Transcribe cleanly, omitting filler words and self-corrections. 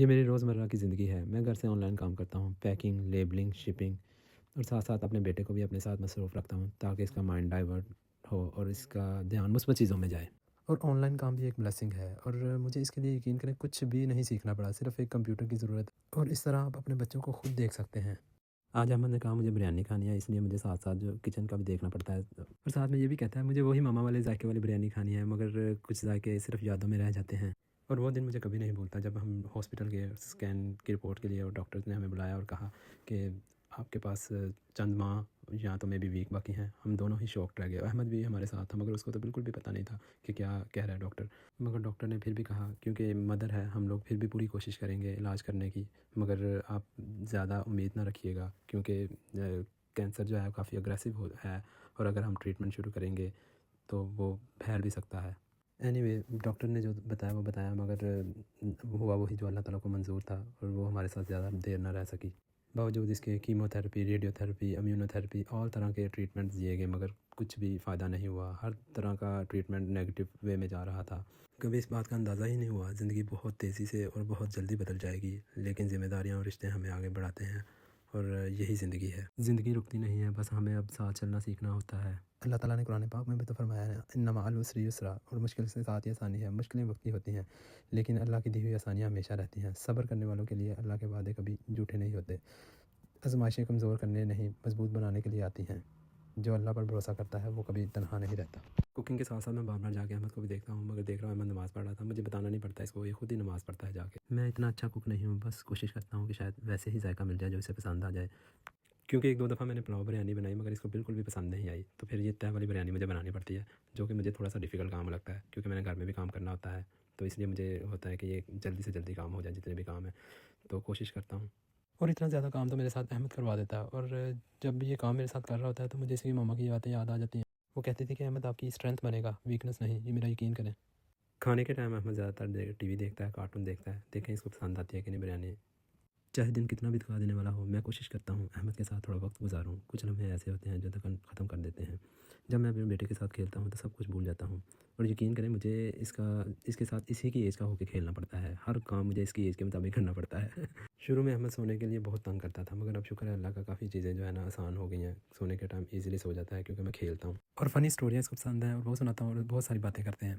یہ میری روزمرہ کی زندگی ہے۔ میں گھر سے آن لائن کام کرتا ہوں، پیکنگ، لیبلنگ، شپنگ اور ساتھ ساتھ اپنے بیٹے کو بھی اپنے ساتھ مصروف رکھتا ہوں تاکہ اس کا مائنڈ ڈائیورٹ ہو اور اس کا دھیان مثبت چیزوں میں جائے۔ اور آن لائن کام بھی ایک بلیسنگ ہے اور مجھے اس کے لیے یقین کریں کچھ بھی نہیں سیکھنا پڑا، صرف ایک کمپیوٹر کی ضرورت ہے اور اس طرح آپ اپنے بچوں کو خود دیکھ سکتے ہیں۔ آج احمد نے کہا مجھے بریانی کھانی ہے، اس لیے مجھے ساتھ ساتھ جو کچن کا بھی دیکھنا پڑتا ہے اور ساتھ میں یہ بھی کہتا ہے مجھے وہی ماما والے ذائقے والی بریانی کھانی ہے، مگر کچھ ذائقے صرف یادوں میں رہ جاتے ہیں۔ اور وہ دن مجھے کبھی نہیں بھولتا جب ہم ہاسپٹل گئے اسکین کی رپورٹ کے لیے اور ڈاکٹرز نے ہمیں بلایا اور کہا کہ آپ کے پاس چند ماہ یا تو میں بھی ویک باقی ہیں۔ ہم دونوں ہی شوکڈ رہ گئے، احمد بھی ہمارے ساتھ تھا مگر اس کو تو بالکل بھی پتہ نہیں تھا کہ کیا کہہ رہا ہے ڈاکٹر، مگر ڈاکٹر نے پھر بھی کہا کیونکہ مدر ہے ہم لوگ پھر بھی پوری کوشش کریں گے علاج کرنے کی، مگر آپ زیادہ امید نہ رکھیے گا کیونکہ کینسر جو ہے کافی اگریسو ہے اور اگر ہم ٹریٹمنٹ شروع کریں گے تو وہ پھیل بھی سکتا ہے۔ اینی وے ڈاکٹر نے جو بتایا وہ بتایا، مگر ہوا وہی جو اللہ تعالیٰ کو منظور تھا اور وہ ہمارے ساتھ زیادہ دیر نہ رہ سکی۔ باوجود اس کے chemo therapy, radio therapy, immuno therapy, اور طرح کے ٹریٹمنٹ دیے گئے مگر کچھ بھی فائدہ نہیں ہوا۔ ہر طرح کا ٹریٹمنٹ نیگیٹو وے میں جا رہا تھا۔ کبھی اس بات کا اندازہ ہی نہیں ہوا زندگی بہت تیزی سے اور بہت جلدی بدل جائے گی، لیکن ذمہ داریاں اور رشتے ہمیں آگے بڑھاتے ہیں اور یہی زندگی ہے۔ زندگی رکتی نہیں ہے، بس ہمیں اب ساتھ چلنا سیکھنا ہوتا ہے۔ اللہ تعالیٰ نے قرآن پاک میں بھی تو فرمایا ہے ان مع العسر یسرا، اور مشکل سے ساتھ ہی آسانی ہے۔ مشکلیں وقتی ہوتی ہیں لیکن اللہ کی دی ہوئی آسانیاں ہمیشہ رہتی ہیں۔ صبر کرنے والوں کے لیے اللہ کے وعدے کبھی جھوٹے نہیں ہوتے۔ آزمائشیں کمزور کرنے نہیں مضبوط بنانے کے لیے آتی ہیں۔ جو اللہ پر بھروسہ کرتا ہے وہ کبھی تنہا نہیں رہتا۔ کوکنگ کے ساتھ ساتھ میں بار بار جا کے احمد کو بھی دیکھتا ہوں، مگر دیکھ رہا ہوں احمد نماز پڑھ رہا تھا، مجھے بتانا نہیں پڑتا اس کو، یہ خود ہی نماز پڑھتا ہے جا کے۔ میں اتنا اچھا کوک نہیں ہوں، بس کوشش کرتا ہوں کہ شاید ویسے ہی ذائقہ مل جائے جو اسے پسند آ جائے، کیونکہ ایک دو دفعہ میں نے پلاؤ بریانی بنائی مگر اس کو بالکل بھی پسند نہیں آئی، تو پھر یہ تہہ والی بریانی مجھے بنانی پڑتی ہے جو کہ مجھے تھوڑا سا ڈیفیکلٹ کام لگتا ہے کیونکہ میں نے گھر میں بھی کام کرنا ہوتا ہے، تو اس لیے مجھے ہوتا ہے کہ یہ جلدی سے جلدی کام ہو جائے جتنے بھی کام ہیں، تو کوشش کرتا ہوں۔ اور اتنا زیادہ کام تو میرے ساتھ احمد کروا دیتا ہے، اور جب بھی یہ کام میرے ساتھ کر رہا ہوتا ہے تو مجھے اس کی ماما کی باتیں یاد آ جاتی ہیں۔ وہ کہتی تھی کہ احمد آپ کی اسٹرینتھ بنے گا، ویکنس نہیں، یہ میرا یقین کریں۔ کھانے کے ٹائم احمد زیادہ تر ٹی وی دیکھتا ہے، کارٹون دیکھتا ہے، دیکھیں اس کو پسند آتی ہے کہ نہیں بریانی۔ چاہے دن کتنا بھی تھکا دینے والا ہو، میں کوشش کرتا ہوں احمد کے ساتھ تھوڑا وقت گزاروں۔ کچھ لمحے ایسے ہوتے ہیں جو تھکن ختم کر دیتے ہیں۔ جب میں اپنے بیٹے کے ساتھ کھیلتا ہوں تو سب کچھ بھول جاتا ہوں، اور یقین کریں مجھے اس کے ساتھ اسی کی ایج کا ہو کے کھیلنا پڑتا ہے، ہر کام مجھے اس کی ایج کے مطابق کرنا پڑتا ہے۔ شروع میں احمد سونے کے لیے بہت تنگ کرتا تھا مگر اب شکر ہے اللہ کا کافی چیزیں جو ہے نا آسان ہو گئی ہیں، سونے کے ٹائم ایزیلی سو جاتا ہے کیونکہ میں کھیلتا ہوں اور فنی اسٹوریاں اس کو پسند ہیں اور وہ سناتا ہوں اور بہت ساری باتیں کرتے ہیں۔